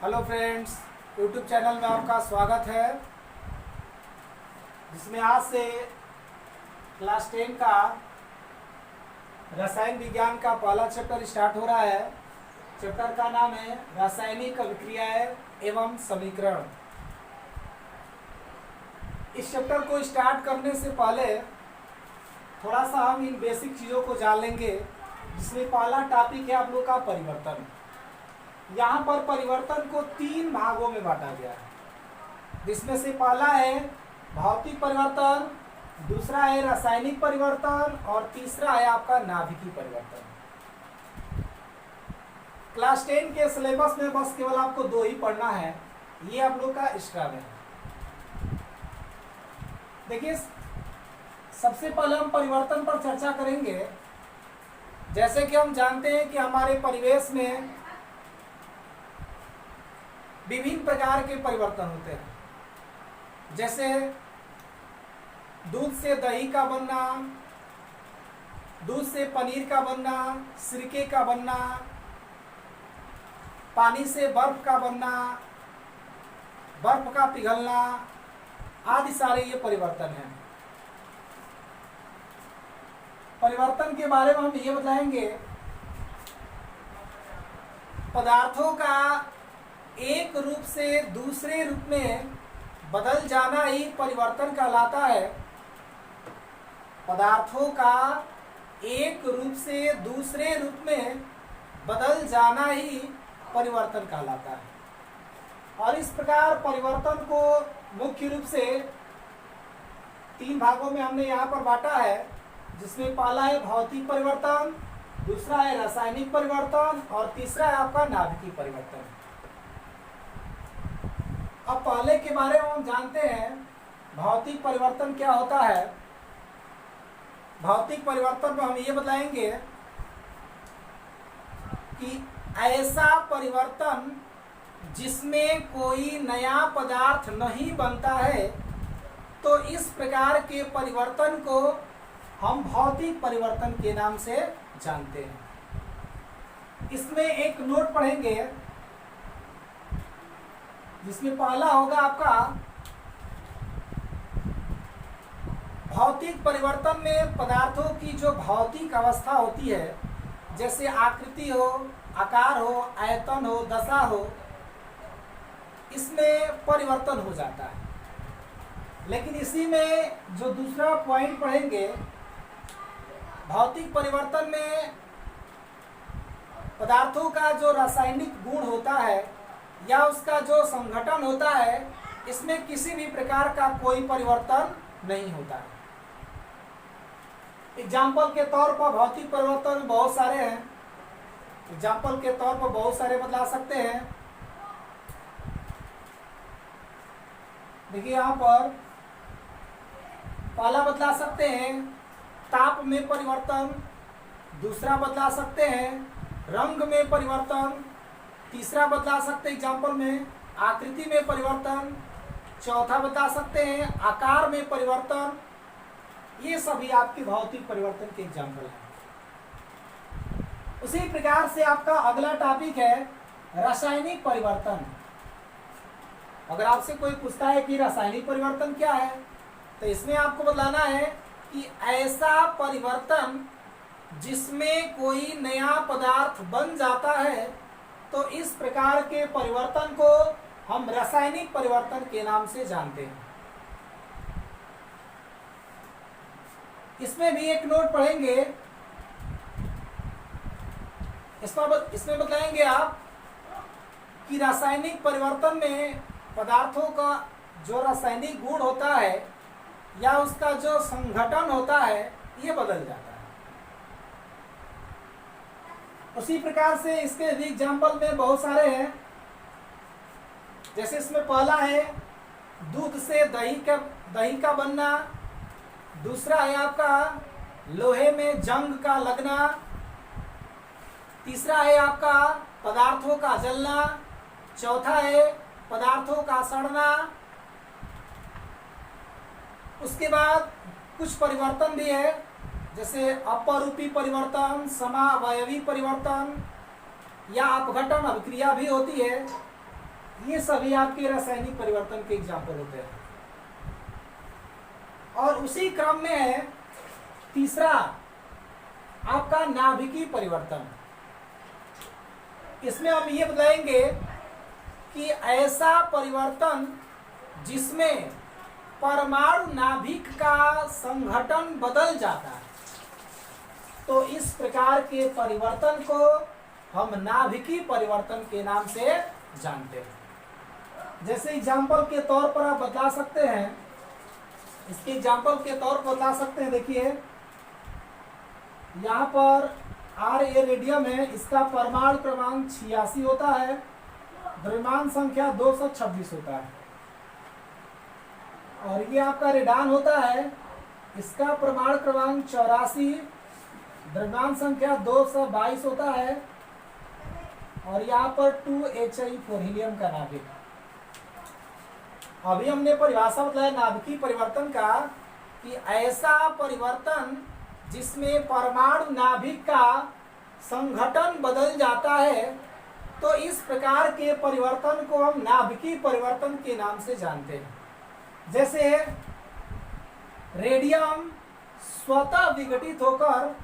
Hello friends, YouTube channel में आपका स्वागत है, जिसमें आज से क्लास 10 का रसायन विज्ञान का पहला चैप्टर स्टार्ट हो रहा है। चैप्टर का नाम है रासायनिक अभिक्रियाएं एवं समीकरण। इस चैप्टर को स्टार्ट करने से पहले थोड़ा सा हम इन बेसिक चीज़ों को जान लेंगे, जिसमें पहला टॉपिक है आप लोग का परिवर्तन। यहाँ पर परिवर्तन को 3 भागों में बांटा गया है, जिसमें से पहला है भौतिक परिवर्तन, दूसरा है रासायनिक परिवर्तन और तीसरा है आपका नाभिकीय परिवर्तन। क्लास 10 के सिलेबस में बस केवल आपको 2 ही पढ़ना है, ये आप लोग का एक्स्ट्रा में है। देखिए, सबसे पहले हम परिवर्तन पर चर्चा करेंगे। जैसे कि हम जानते हैं कि हमारे परिवेश में विभिन्न प्रकार के परिवर्तन होते हैं, जैसे दूध से दही का बनना, दूध से पनीर का बनना, सिरके का बनना, पानी से बर्फ का बनना, बर्फ का पिघलना आदि सारे ये परिवर्तन हैं। परिवर्तन के बारे में हम ये बताएंगे, पदार्थों का एक रूप से दूसरे रूप में बदल जाना ही परिवर्तन कहलाता है। पदार्थों का एक रूप से दूसरे रूप में बदल जाना ही परिवर्तन कहलाता है। और इस प्रकार परिवर्तन को मुख्य रूप से 3 भागों में हमने यहाँ पर बांटा है, जिसमें पहला है भौतिक परिवर्तन, दूसरा है रासायनिक परिवर्तन और तीसरा है आपका नाभिकीय परिवर्तन। अब पहले के बारे में हम जानते हैं, भौतिक परिवर्तन क्या होता है। भौतिक परिवर्तन में हम ये बताएंगे कि ऐसा परिवर्तन जिसमें कोई नया पदार्थ नहीं बनता है, तो इस प्रकार के परिवर्तन को हम भौतिक परिवर्तन के नाम से जानते हैं। इसमें एक नोट पढ़ेंगे, जिसमें पहला होगा आपका भौतिक परिवर्तन में पदार्थों की जो भौतिक अवस्था होती है, जैसे आकृति हो, आकार हो, आयतन हो, दशा हो, इसमें परिवर्तन हो जाता है। लेकिन इसी में जो दूसरा पॉइंट पढ़ेंगे, भौतिक परिवर्तन में पदार्थों का जो रासायनिक गुण होता है या उसका जो संघटन होता है, इसमें किसी भी प्रकार का कोई परिवर्तन नहीं होता है। एग्जाम्पल के तौर पर भौतिक परिवर्तन बहुत सारे हैं। एग्जाम्पल के तौर पर बहुत सारे बदला सकते हैं। देखिए, यहाँ पर पहला बदला सकते हैं ताप में परिवर्तन, दूसरा बदला सकते हैं रंग में परिवर्तन, तीसरा बदला सकते हैं एग्जाम्पल में आकृति में परिवर्तन, चौथा बता सकते हैं आकार में परिवर्तन। ये सभी आपके भौतिक परिवर्तन के एग्जाम्पल हैं। उसी प्रकार से आपका अगला टॉपिक है रासायनिक परिवर्तन। अगर आपसे कोई पूछता है कि रासायनिक परिवर्तन क्या है, तो इसमें आपको बताना है कि ऐसा परिवर्तन जिसमें कोई नया पदार्थ बन जाता है, तो इस प्रकार के परिवर्तन को हम रासायनिक परिवर्तन के नाम से जानते हैं। इसमें भी एक नोट पढ़ेंगे, इसमें बताएंगे आप कि रासायनिक परिवर्तन में पदार्थों का जो रासायनिक गुण होता है या उसका जो संघटन होता है, ये बदल जाता है। उसी प्रकार से इसके भी एग्जाम्पल में बहुत सारे हैं। जैसे इसमें पहला है दूध से दही का बनना, दूसरा है आपका लोहे में जंग का लगना, तीसरा है आपका पदार्थों का जलना, चौथा है पदार्थों का सड़ना। उसके बाद कुछ परिवर्तन भी है, जैसे अपरूपी परिवर्तन, समावयवी परिवर्तन या अपघटन अभिक्रिया भी होती है। ये सभी आपके रासायनिक परिवर्तन के एग्जाम्पल होते हैं। और उसी क्रम में है तीसरा आपका नाभिकीय परिवर्तन। इसमें हम ये बताएंगे कि ऐसा परिवर्तन जिसमें परमाणु नाभिक का संघटन बदल जाता है, तो इस प्रकार के परिवर्तन को हम नाभिकीय परिवर्तन के नाम से जानते हैं। जैसे एग्जाम्पल के तौर पर आप बता सकते हैं, इसके एग्जाम्पल के तौर पर बता सकते हैं। देखिए यहाँ पर Ra रेडियम है, इसका परमाणु क्रमांक 86 होता है, द्रव्यमान संख्या 226 होता है। और ये आपका रेडान होता है, इसका परमाणु क्रमांक 84, द्रव्यमान संख्या 222 होता है। और यहाँ पर 2He4 हीलियम का नाभिक। अभी हमने परिभाषा बताया नाभिकीय परिवर्तन का कि ऐसा परिवर्तन जिसमें परमाणु नाभिक का संघटन बदल जाता है, तो इस प्रकार के परिवर्तन को हम नाभिकीय परिवर्तन के नाम से जानते हैं। जैसे रेडियम स्वतः विघटित होकर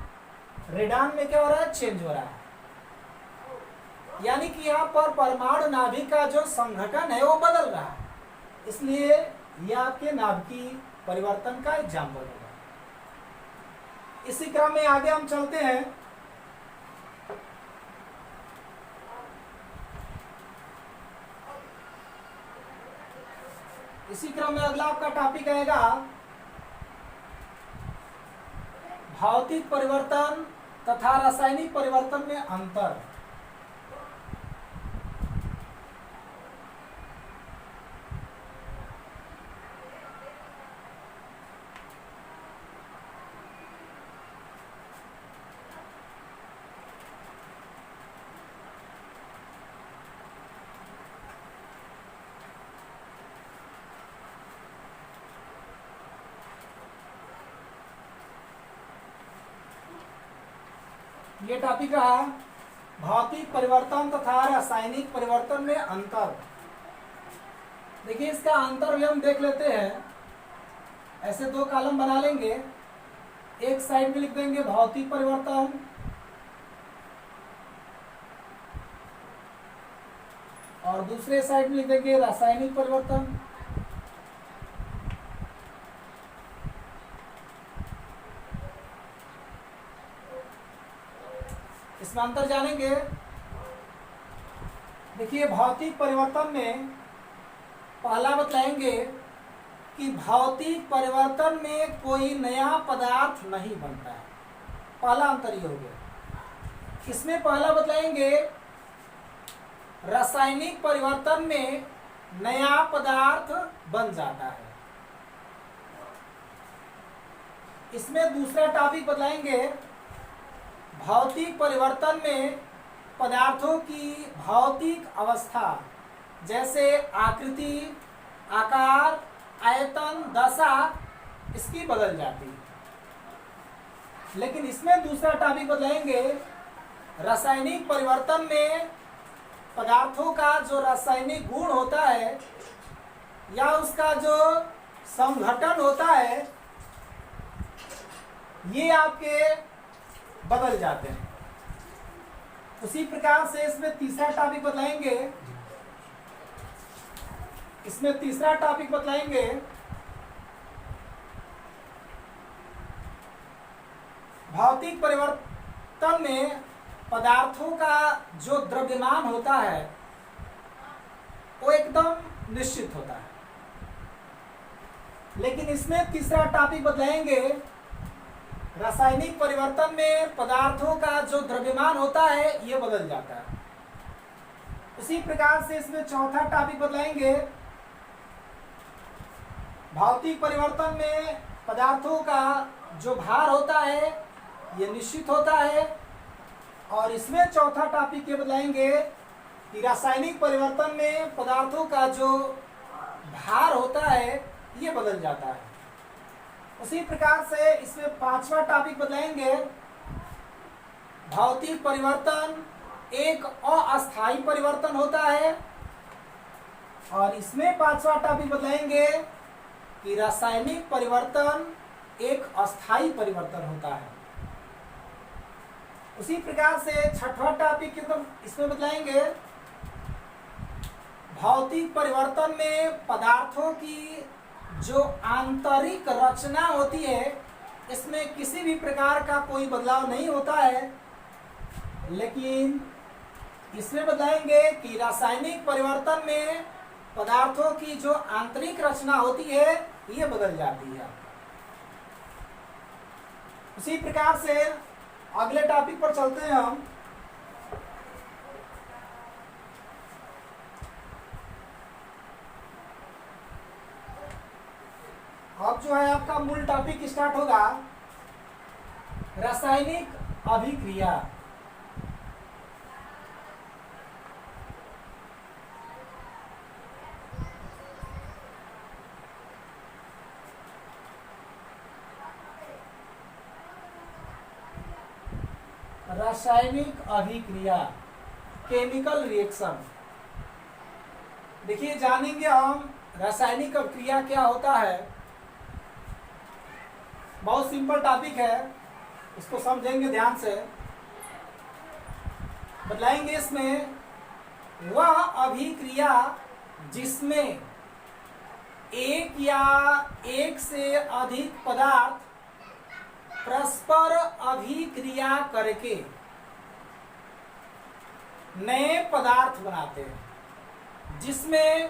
रेडान में क्या हो रहा है, चेंज हो रहा है। यानी कि यहाँ पर परमाणु नाभिक का जो संघटन है वो बदल रहा है, इसलिए यह आपके नाभिकीय परिवर्तन का एग्जाम्पल होगा। इसी क्रम में आगे हम चलते हैं। इसी क्रम में अगला आपका टॉपिक आएगा भौतिक परिवर्तन तथा रासायनिक परिवर्तन में अंतर। ये टॉपिक रहा भौतिक परिवर्तन तथा रासायनिक परिवर्तन में अंतर। देखिए इसका अंतर भी हम देख लेते हैं। ऐसे दो कॉलम बना लेंगे, एक साइड में लिख देंगे भौतिक परिवर्तन और दूसरे साइड में लिख देंगे रासायनिक परिवर्तन। इसमें अंतर जानेंगे। देखिए भौतिक परिवर्तन में पहला बतलाएंगे कि भौतिक परिवर्तन में कोई नया पदार्थ नहीं बनता है। पहला अंतर ये हो गया। इसमें पहला बतलाएंगे रासायनिक परिवर्तन में नया पदार्थ बन जाता है। इसमें दूसरा टॉपिक बतलाएंगे भौतिक परिवर्तन में पदार्थों की भौतिक अवस्था जैसे आकृति, आकार, आयतन, दशा इसकी बदल जाती है। लेकिन इसमें दूसरा टॉपिक बदलेंगे रासायनिक परिवर्तन में पदार्थों का जो रासायनिक गुण होता है या उसका जो संघटन होता है ये आपके बदल जाते हैं। उसी प्रकार से इसमें तीसरा टॉपिक बतलाएंगे। इसमें तीसरा टॉपिक बतलाएंगे भौतिक परिवर्तन में पदार्थों का जो द्रव्यमान होता है वो एकदम निश्चित होता है। लेकिन इसमें तीसरा टॉपिक बतलाएंगे रासायनिक परिवर्तन में पदार्थों का जो द्रव्यमान होता है ये बदल जाता है। उसी प्रकार से इसमें चौथा टॉपिक बतलाएंगे भौतिक परिवर्तन में पदार्थों का जो भार होता है ये निश्चित होता है। और इसमें चौथा टॉपिक ये बतलाएंगे कि रासायनिक परिवर्तन में पदार्थों का जो भार होता है ये बदल जाता है। उसी प्रकार से इसमें पांचवा टॉपिक बतलाएंगे भौतिक परिवर्तन एक अस्थायी परिवर्तन होता है और इसमें पांचवा टॉपिक बताएंगे कि रासायनिक परिवर्तन एक अस्थायी परिवर्तन होता है। उसी प्रकार से छठवां टॉपिक इसमें बताएंगे भौतिक परिवर्तन में पदार्थों की जो आंतरिक रचना होती है इसमें किसी भी प्रकार का कोई बदलाव नहीं होता है, लेकिन इसमें बताएंगे कि रासायनिक परिवर्तन में पदार्थों की जो आंतरिक रचना होती है ये बदल जाती है। उसी प्रकार से अगले टॉपिक पर चलते हैं हम। अब जो है आपका मूल टॉपिक स्टार्ट होगा रासायनिक अभिक्रिया। रासायनिक अभिक्रिया, केमिकल रिएक्शन। देखिए जानेंगे हम रासायनिक अभिक्रिया क्या होता है। बहुत सिंपल टॉपिक है, इसको समझेंगे ध्यान से। बताएंगे इसमें वह अभिक्रिया जिसमें एक या एक से अधिक पदार्थ परस्पर अभिक्रिया करके नए पदार्थ बनाते हैं, जिसमें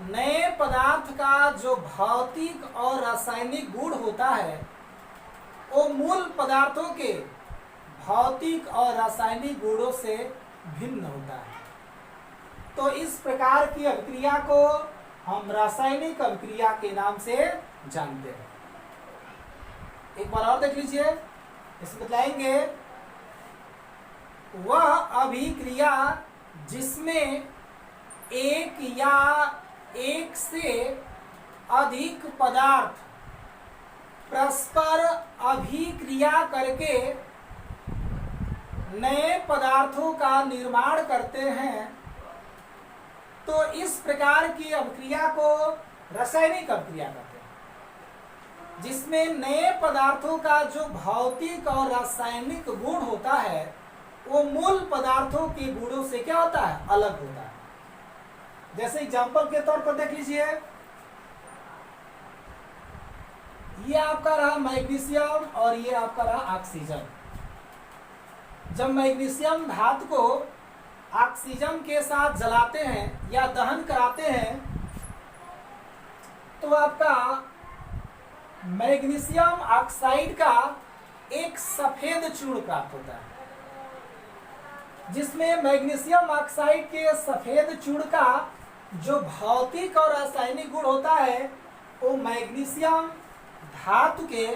नए पदार्थ का जो भौतिक और रासायनिक गुण होता है वो मूल पदार्थों के भौतिक और रासायनिक गुणों से भिन्न होता है। तो इस प्रकार की अभिक्रिया को हम रासायनिक अभिक्रिया के नाम से जानते हैं। एक बार और देख लीजिए, इसमें बताएंगे वह अभिक्रिया जिसमें एक या एक से अधिक पदार्थ परस्पर अभिक्रिया करके नए पदार्थों का निर्माण करते हैं, तो इस प्रकार की अभिक्रिया को रासायनिक अभिक्रिया कहते हैं। जिसमें नए पदार्थों का जो भौतिक और रासायनिक गुण होता है वो मूल पदार्थों के गुणों से क्या होता है, अलग होता है। जैसे एग्जाम्पल के तौर पर देख लीजिए, ये आपका रहा मैग्नीशियम और ये आपका रहा ऑक्सीजन। जब मैग्नीशियम धातु को ऑक्सीजन के साथ जलाते हैं या दहन कराते हैं तो आपका मैग्नीशियम ऑक्साइड का एक सफेद चूर्ण प्राप्त होता है। जिसमें मैग्नीशियम ऑक्साइड के सफेद चूर्ण का जो भौतिक और रासायनिक गुण होता है वो मैग्नीशियम धातु के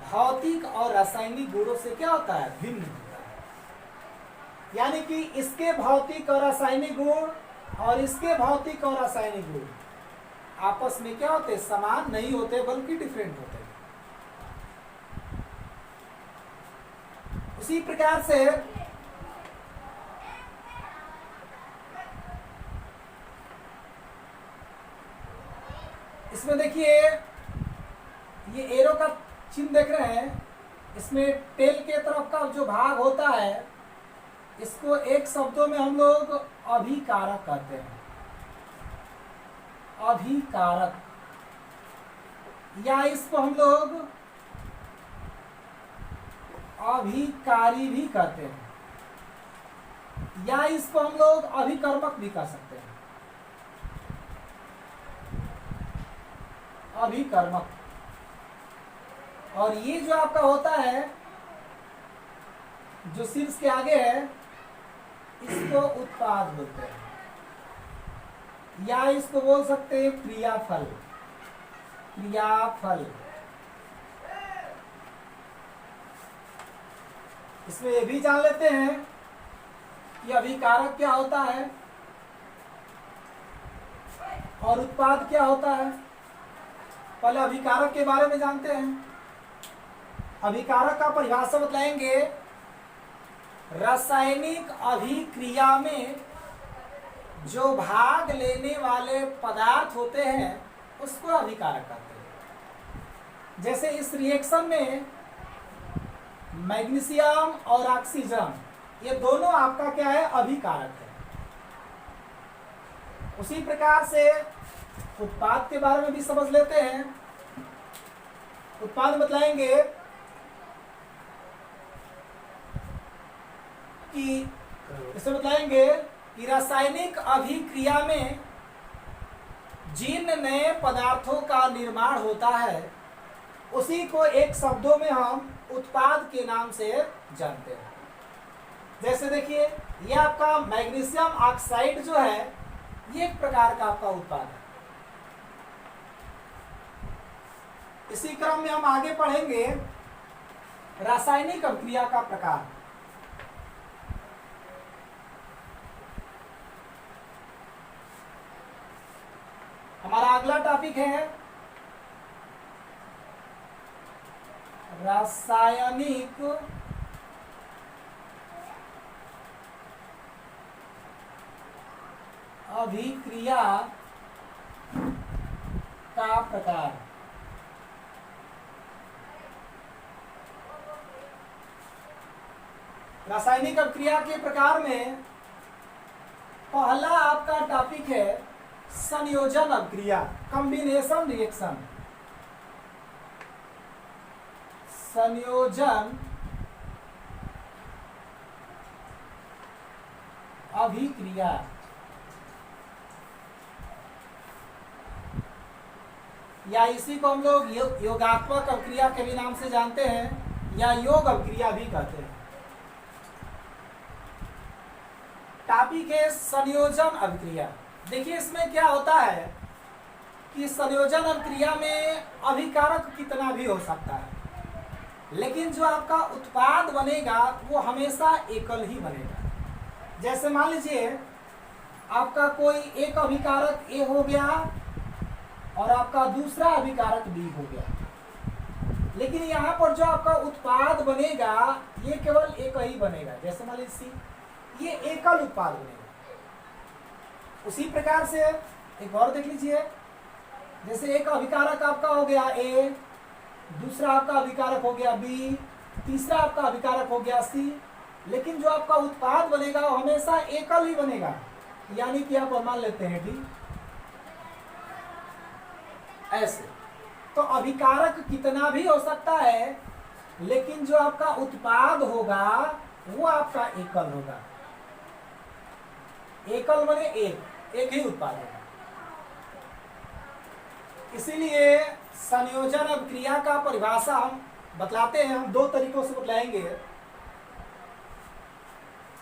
भौतिक और रासायनिक गुणों से क्या होता है, भिन्न होता है। यानी कि इसके भौतिक और रासायनिक गुण और इसके भौतिक और रासायनिक गुण आपस में क्या होते, समान नहीं होते बल्कि डिफरेंट होते हैं। उसी प्रकार से इसमें देखिए ये एरो का चिन्ह देख रहे हैं, इसमें टेल के तरफ का जो भाग होता है इसको एक शब्दों में हम लोग अभिकारक कहते हैं। अभिकारक, या इसको हम लोग अभिकारी भी कहते हैं, या इसको हम लोग अभिकर्मक भी कह सकते हैं। अभिकर्मक। और ये जो आपका होता है जो शीर्ष के आगे है इसको उत्पाद बोलते हैं, या इसको बोल सकते हैं क्रियाफल। क्रियाफल। इसमें ये भी जान लेते हैं कि अभिकारक क्या होता है और उत्पाद क्या होता है। पहले अभिकारक के बारे में जानते हैं। अभिकारक का परिभाषा बताएंगे, रासायनिक अभिक्रिया में जो भाग लेने वाले पदार्थ होते हैं उसको अभिकारक कहते हैं। जैसे इस रिएक्शन में मैग्नीशियम और ऑक्सीजन ये दोनों आपका क्या है, अभिकारक है। उसी प्रकार से उत्पाद के बारे में भी समझ लेते हैं। उत्पाद बतलाएंगे कि इसे बतलाएंगे कि रासायनिक अभिक्रिया में जिन नए पदार्थों का निर्माण होता है उसी को एक शब्दों में हम उत्पाद के नाम से जानते हैं। जैसे देखिए, ये आपका मैग्नीशियम ऑक्साइड जो है ये एक प्रकार का आपका उत्पाद है। इसी क्रम में हम आगे पढ़ेंगे रासायनिक अभिक्रिया का प्रकार। हमारा अगला टॉपिक है रासायनिक अभिक्रिया का प्रकार। रासायनिक अभिक्रिया के प्रकार में पहला आपका टॉपिक है संयोजन अभिक्रिया, कॉम्बिनेशन रिएक्शन। संयोजन अभिक्रिया या इसी को हम लोग योगात्मक अभिक्रिया के भी नाम से जानते हैं या योग अभिक्रिया भी कहते हैं। टॉपिक है संयोजन अभिक्रिया। देखिए इसमें क्या होता है कि संयोजन अभिक्रिया में अभिकारक कितना भी हो सकता है, लेकिन जो आपका उत्पाद बनेगा वो हमेशा एकल ही बनेगा। जैसे मान लीजिए आपका कोई एक अभिकारक ए हो गया और आपका दूसरा अभिकारक बी हो गया, लेकिन यहाँ पर जो आपका उत्पाद बनेगा ये केवल एक ही बनेगा। जैसे मान लीजिए सी, ये एकल उत्पाद बनेगा। उसी प्रकार से एक और देख लीजिए, जैसे एक अभिकारक आपका हो गया ए, दूसरा आपका अभिकारक हो गया बी, तीसरा आपका अभिकारक हो गया सी, लेकिन जो आपका उत्पाद बनेगा वो हमेशा एकल ही बनेगा। यानी कि आप मान लेते हैं डी। ऐसे तो अभिकारक कितना भी हो सकता है, लेकिन जो आपका उत्पाद होगा वो आपका एकल होगा। एकल बने एक ही उत्पाद होगा। इसीलिए संयोजन अभिक्रिया का परिभाषा हम बतलाते हैं, हम दो तरीकों से बतलाएंगे।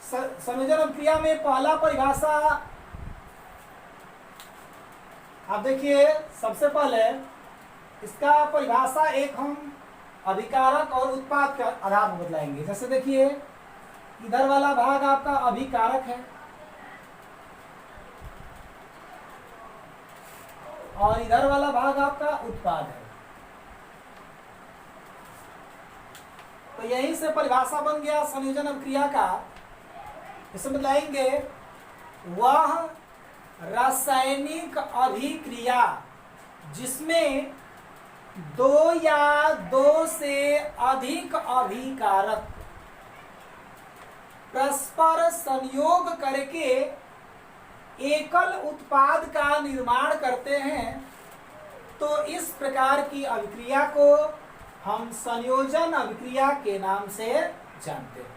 संयोजन अभिक्रिया में पहला परिभाषा आप देखिए, सबसे पहले इसका परिभाषा एक हम अभिकारक और उत्पाद के आधार पर बतलाएंगे। जैसे देखिए इधर वाला भाग आपका अभिकारक है और इधर वाला भाग आपका उत्पाद है। तो यहीं से परिभाषा बन गया संयोजन अभिक्रिया का। इसे बताएंगे वह रासायनिक अभिक्रिया जिसमें दो या दो से अधिक अभिकारक परस्पर संयोग करके एकल उत्पाद का निर्माण करते हैं, तो इस प्रकार की अभिक्रिया को हम संयोजन अभिक्रिया के नाम से जानते हैं।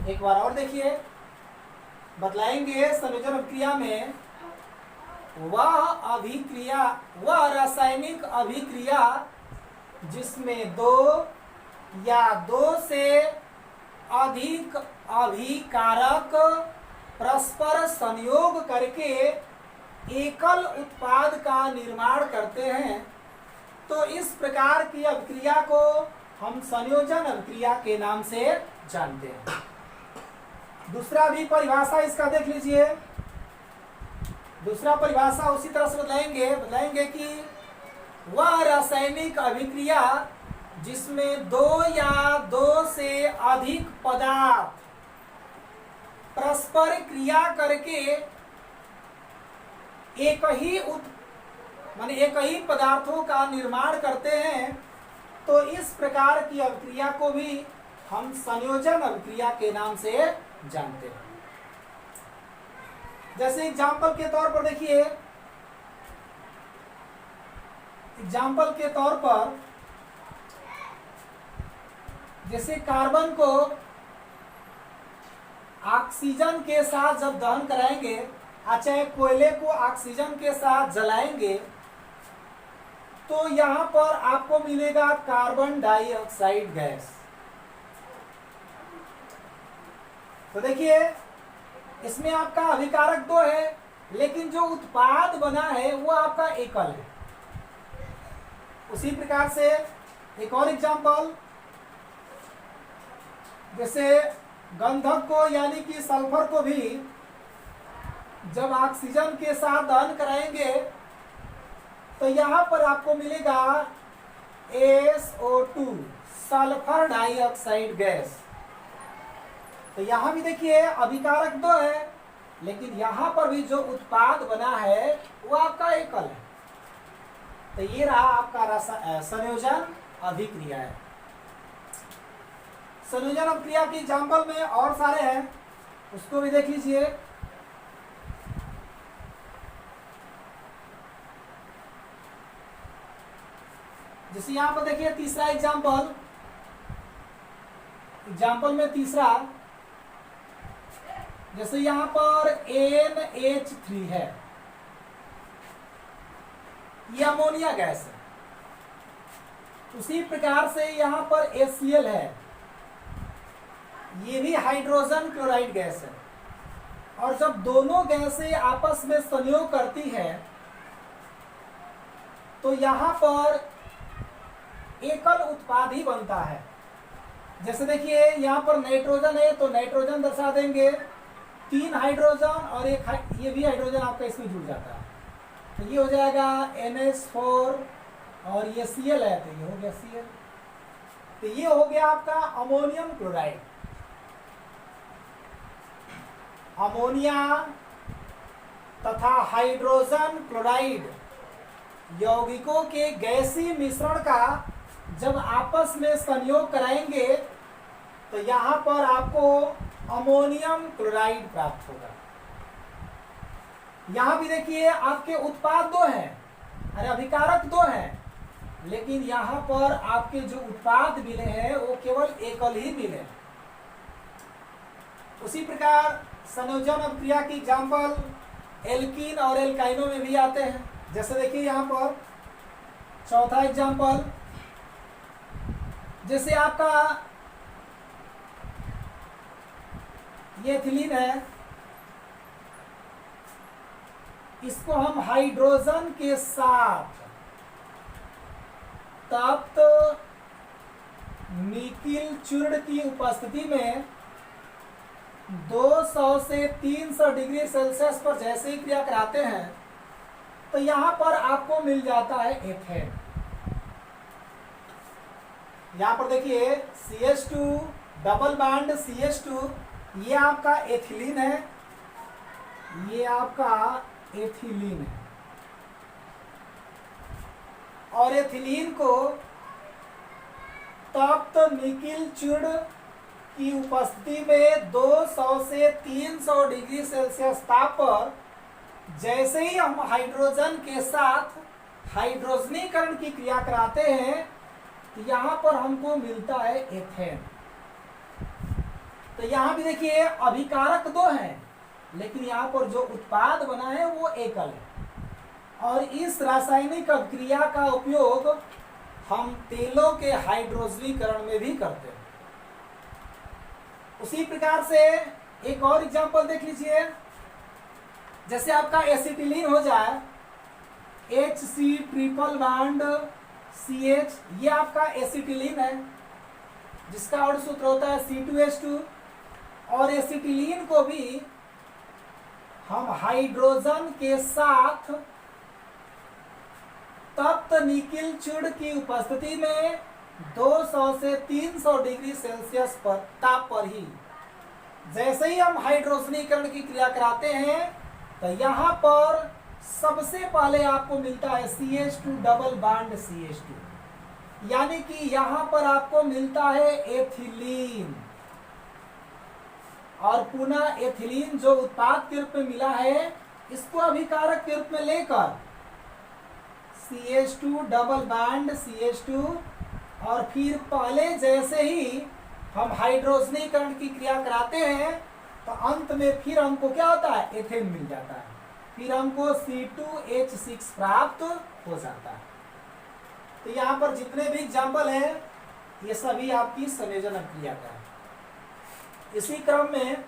एक बार और देखिए, बतलाएंगे संयोजन अभिक्रिया में वह रासायनिक अभिक्रिया जिसमें दो या दो से अधिक अभिकारक परस्पर संयोग करके एकल उत्पाद का निर्माण करते हैं, तो इस प्रकार की अभिक्रिया को हम संयोजन अभिक्रिया के नाम से जानते हैं। दूसरा भी परिभाषा इसका देख लीजिए। दूसरा परिभाषा उसी तरह से बताएंगे कि वह रासायनिक अभिक्रिया जिसमें दो या दो से अधिक पदार्थ परस्पर क्रिया करके एक ही पदार्थों का निर्माण करते हैं, तो इस प्रकार की अभिक्रिया को भी हम संयोजन अभिक्रिया के नाम से जानते हैं। जैसे एग्जाम्पल के तौर पर देखिए, एग्जाम्पल के तौर पर जैसे कार्बन को ऑक्सीजन के साथ जब दहन कराएंगे, चाहे कोयले को ऑक्सीजन के साथ जलाएंगे, तो यहां पर आपको मिलेगा कार्बन डाइऑक्साइड गैस। तो देखिए इसमें आपका अभिकारक दो है, लेकिन जो उत्पाद बना है वो आपका एकल है। उसी प्रकार से एक और एग्जांपल, जैसे गंधक को यानी कि सल्फर को भी जब ऑक्सीजन के साथ दहन कराएंगे, तो यहां पर आपको मिलेगा SO2 सल्फर डाइऑक्साइड गैस। तो यहां भी देखिए अभिकारक दो है, लेकिन यहां पर भी जो उत्पाद बना है वो आपका एकल है। तो ये रहा आपका संयोजन अभिक्रिया है। संयोजन अभिक्रिया की एग्जाम्पल में और सारे हैं, उसको भी देख लीजिए। जैसे यहां पर देखिए तीसरा एग्जाम्पल, एग्जाम्पल में तीसरा, जैसे यहां पर NH3 है, ये अमोनिया गैस है। उसी प्रकार से यहां पर HCl है, ये भी हाइड्रोजन क्लोराइड गैस है। और जब दोनों गैसें आपस में संयोग करती है, तो यहां पर एकल उत्पाद ही बनता है। जैसे देखिए यहां पर नाइट्रोजन है, तो नाइट्रोजन दर्शा देंगे 3 हाइड्रोजन और एक ये भी हाइड्रोजन आपका इसमें जुड़ जाता है, तो ये हो जाएगा NH4 और ये Cl है, तो ये हो गया Cl। तो ये हो गया आपका अमोनियम क्लोराइड। अमोनिया तथा हाइड्रोजन क्लोराइड यौगिकों के गैसीय मिश्रण का जब आपस में संयोग कराएंगे, तो यहां पर आपको अमोनियम क्लोराइड प्राप्त होगा। यहां भी देखिए आपके उत्पाद दो हैं, अरे अभिकारक दो हैं, लेकिन यहां पर आपके जो उत्पाद मिले हैं वो केवल एकल ही मिले। उसी प्रकार संयोजन अभिक्रिया की एग्जाम्पल एल्कीन और एल्काइनों में भी आते हैं। जैसे देखिए यहां पर चौथा एग्जाम्पल, जैसे आपका ये एथिलीन है, इसको हम हाइड्रोजन के साथ तप्त निकिल चूर्ण की उपस्थिति में 200 से 300 डिग्री सेल्सियस पर जैसे ही क्रिया कराते हैं, तो यहां पर आपको मिल जाता है एथेन। यहां पर देखिए CH2 डबल बॉन्ड CH2, ये आपका एथिलीन है, ये आपका एथिलीन है। और एथिलीन को तप्त निकिल चूर्ण की उपस्थिति में 200 से 300 डिग्री सेल्सियस ताप पर जैसे ही हम हाइड्रोजन के साथ हाइड्रोजनीकरण की क्रिया कराते हैं, तो यहां पर हमको मिलता है एथेन। तो यहां भी देखिए अभिकारक दो हैं, लेकिन यहां पर जो उत्पाद बना है वो एकल है। और इस रासायनिक अभिक्रिया का उपयोग हम तेलों के हाइड्रोजनीकरण में भी करते हैं। उसी प्रकार से एक और एग्जांपल देख लीजिए, जैसे आपका एसिटिलीन हो जाए, HC ट्रिपल बॉन्ड CH, ये आपका एसिटिलीन है, जिसका और सूत्र होता है C2H2। और एसिटिलीन को भी हम हाइड्रोजन के साथ तप्त निकिल चूर्ण की उपस्थिति में 200 से 300 डिग्री सेल्सियस पर ताप पर ही जैसे ही हम हाइड्रोजनीकरण की क्रिया कराते हैं तो यहाँ पर सबसे पहले आपको मिलता है CH2 डबल बॉन्ड CH2, यानी कि यहाँ पर आपको मिलता है एथिलीन, और पुनः एथिलीन जो उत्पाद के रूप में मिला है इसको अभिकारक के रूप में लेकर CH2 डबल बॉन्ड CH2, और फिर पहले जैसे ही हम हाइड्रोजनीकरण की क्रिया कराते हैं तो अंत में फिर हमको क्या होता है, एथेन मिल जाता है, फिर हमको C2H6 प्राप्त हो जाता है। तो यहाँ पर जितने भी एग्जाम्पल हैं ये सभी आपकी संयोजन क्रिया का है। इसी क्रम में